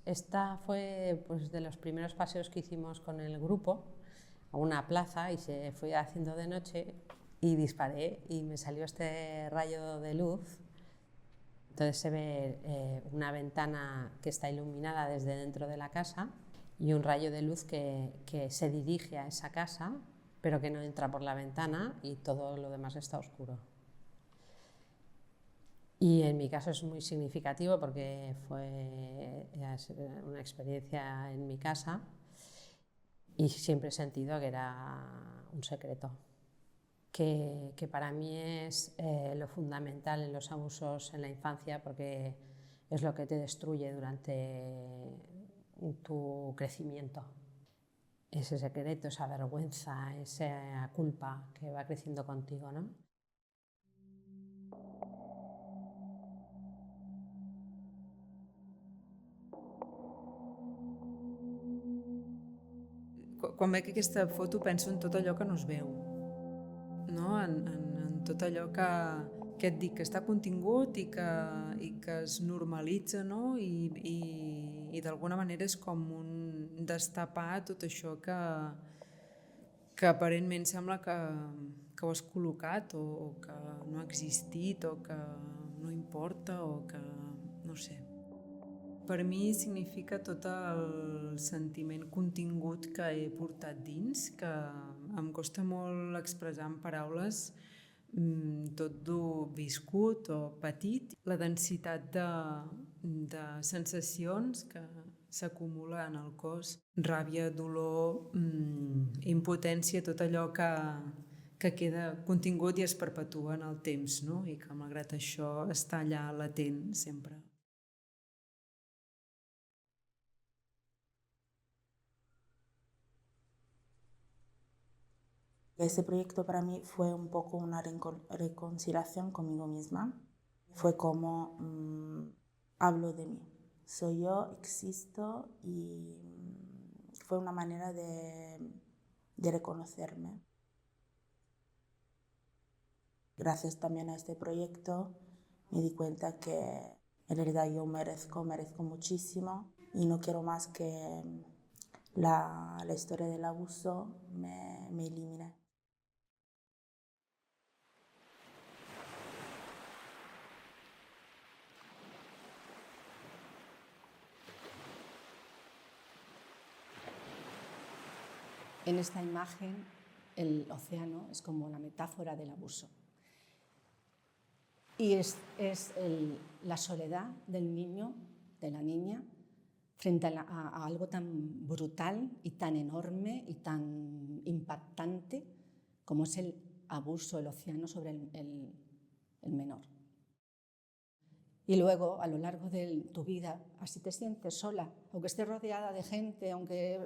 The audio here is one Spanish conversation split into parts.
Esta fue pues, de los primeros paseos que hicimos con el grupo a una plaza y se fue haciendo de noche y disparé y me salió este rayo de luz. Entonces se ve una ventana que está iluminada desde dentro de la casa y un rayo de luz que se dirige a esa casa, pero que no entra por la ventana y todo lo demás está oscuro. Y en mi caso es muy significativo porque fue una experiencia en mi casa y siempre he sentido que era un secreto. Que para mí es lo fundamental en los abusos en la infancia porque es lo que te destruye durante tu crecimiento. Ese secreto, esa vergüenza, esa culpa que va creciendo contigo, ¿no? Quan veig aquesta foto penso en tot allò que no es veu, no? en tot allò que et dic que està contingut i que es normalitza, no? I d'alguna manera és com un destapar tot això que aparentment sembla que ho has col·locat o que no ha existit o que no importa o que no sé. Per mi significa tot el sentiment contingut que he portat dins, que em costa molt expressar en paraules tot d'ho viscut o patit, la densitat de sensacions que s'acumula en el cos, ràbia, dolor, impotència, tot allò que queda contingut i es perpetua en el temps, no? I que malgrat això està allà latent sempre. Ese proyecto para mí fue un poco una reconciliación conmigo misma. Fue como hablo de mí, soy yo, existo y fue una manera de reconocerme. Gracias también a este proyecto me di cuenta que en realidad yo merezco muchísimo y no quiero más que la historia del abuso me elimine. En esta imagen, el océano es como la metáfora del abuso. Y es la soledad del niño, de la niña, frente a algo tan brutal y tan enorme y tan impactante como es el abuso, el océano sobre el menor. Y luego, a lo largo de tu vida, así te sientes sola, aunque estés rodeada de gente, aunque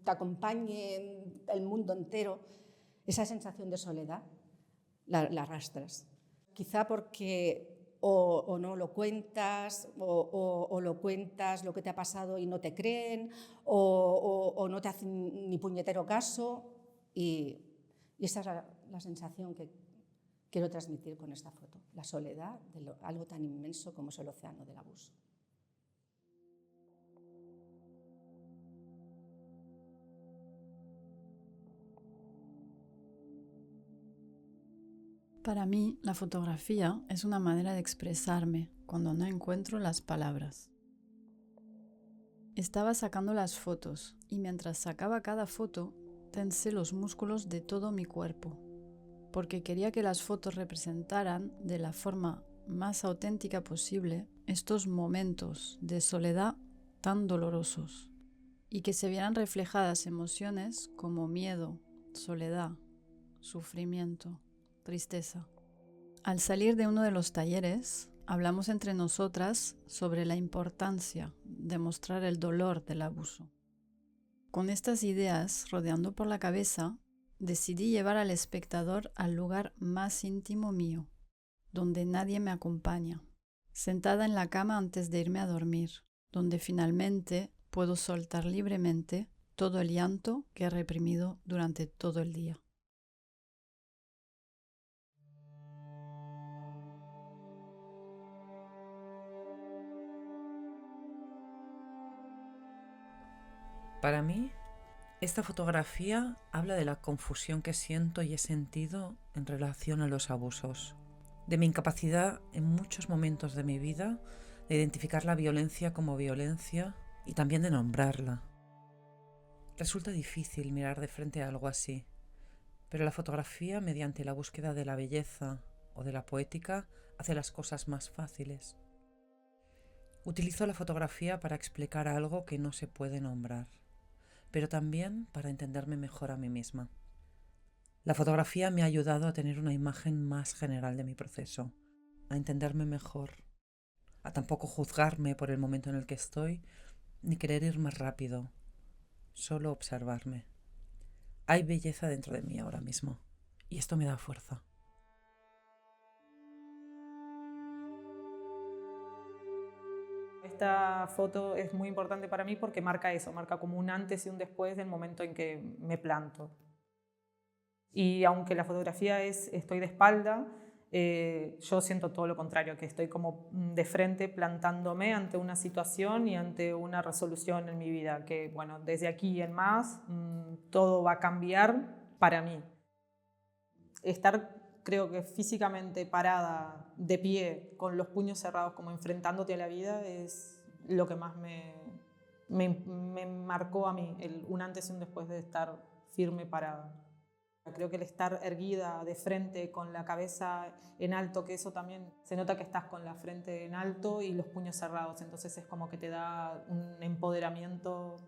te acompañe el mundo entero, esa sensación de soledad la arrastras. Quizá porque o no lo cuentas, o lo cuentas lo que te ha pasado y no te creen, o no te hacen ni puñetero caso. Y esa es la sensación que quiero transmitir con esta foto, la soledad de algo tan inmenso como es el océano del abuso. Para mí, la fotografía es una manera de expresarme cuando no encuentro las palabras. Estaba sacando las fotos y mientras sacaba cada foto, tensé los músculos de todo mi cuerpo, porque quería que las fotos representaran de la forma más auténtica posible estos momentos de soledad tan dolorosos y que se vieran reflejadas emociones como miedo, soledad, sufrimiento, tristeza. Al salir de uno de los talleres, hablamos entre nosotras sobre la importancia de mostrar el dolor del abuso. Con estas ideas rodeando por la cabeza, decidí llevar al espectador al lugar más íntimo mío, donde nadie me acompaña, sentada en la cama antes de irme a dormir, donde finalmente puedo soltar libremente todo el llanto que he reprimido durante todo el día. Para mí, esta fotografía habla de la confusión que siento y he sentido en relación a los abusos, de mi incapacidad en muchos momentos de mi vida de identificar la violencia como violencia y también de nombrarla. Resulta difícil mirar de frente a algo así, pero la fotografía, mediante la búsqueda de la belleza o de la poética, hace las cosas más fáciles. Utilizo la fotografía para explicar algo que no se puede nombrar, pero también para entenderme mejor a mí misma. La fotografía me ha ayudado a tener una imagen más general de mi proceso, a entenderme mejor, a tampoco juzgarme por el momento en el que estoy, ni querer ir más rápido, solo observarme. Hay belleza dentro de mí ahora mismo, y esto me da fuerza. Esta foto es muy importante para mí porque marca eso, marca como un antes y un después del momento en que me planto. Y aunque la fotografía estoy de espalda, yo siento todo lo contrario, que estoy como de frente plantándome ante una situación y ante una resolución en mi vida, que bueno, desde aquí en más todo va a cambiar para mí. Estar, creo que físicamente parada, de pie, con los puños cerrados, como enfrentándote a la vida, es lo que más me marcó a mí, un antes y un después de estar firme parada. Creo que el estar erguida de frente con la cabeza en alto, que eso también se nota que estás con la frente en alto y los puños cerrados, entonces es como que te da un empoderamiento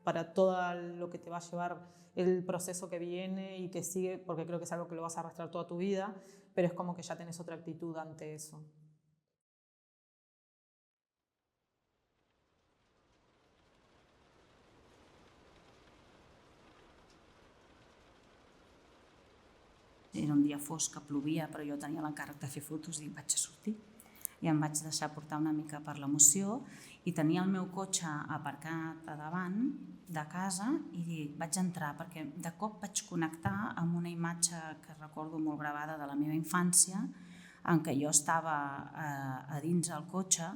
para todo lo que te va a llevar el proceso que viene y que sigue, porque creo que es algo que lo vas a arrastrar toda tu vida, pero es como que ya tenés otra actitud ante eso. Era un dia fosc que plovia, però jo tenia l'encàrrec de fer fotos i vaig a sortir. I em vaig deixar portar una mica per l'emoció i tenia el meu cotxe aparcat a davant de casa i vaig entrar perquè de cop vaig connectar amb una imatge que recordo molt gravada de la meva infància en què jo estava a dins del cotxe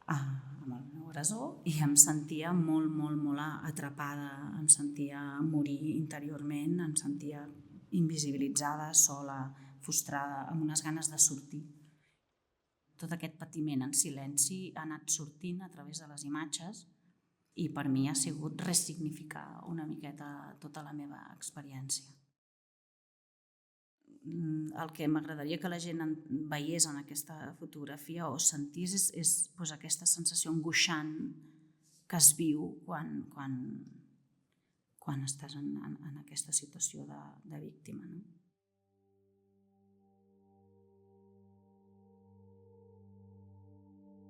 amb el meu agressor i em sentia molt, molt, molt atrapada, em sentia morir interiorment, em sentia invisibilitzada, sola, frustrada, amb unes ganes de sortir. Tot aquest patiment en silenci ha anat sortint a través de les imatges i per mi ha sigut ressignificar una miqueta tota la meva experiència. El que m'agradaria que la gent veiés en aquesta fotografia o sentís és aquesta sensació angoixant que es viu quan estàs en aquesta situació de víctima.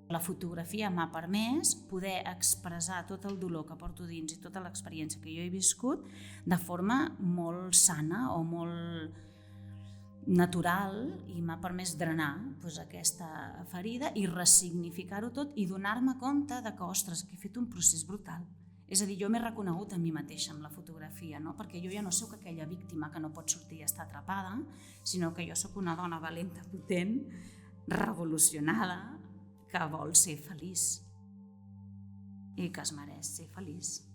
La fotografia m'ha permès poder expressar tot el dolor que porto dins i tota l'experiència que jo he viscut de forma molt sana o molt natural i m'ha permès drenar aquesta ferida i ressignificar-ho tot i donar-me compte que, ostres, que he fet un procés brutal. És a dir, jo m'he reconegut a mi mateixa amb la fotografia, perquè jo ja no soc aquella víctima que no pot sortir i està atrapada, sinó que jo soc una dona valenta, potent, revolucionada, que vol ser feliç i que es mereix ser feliç.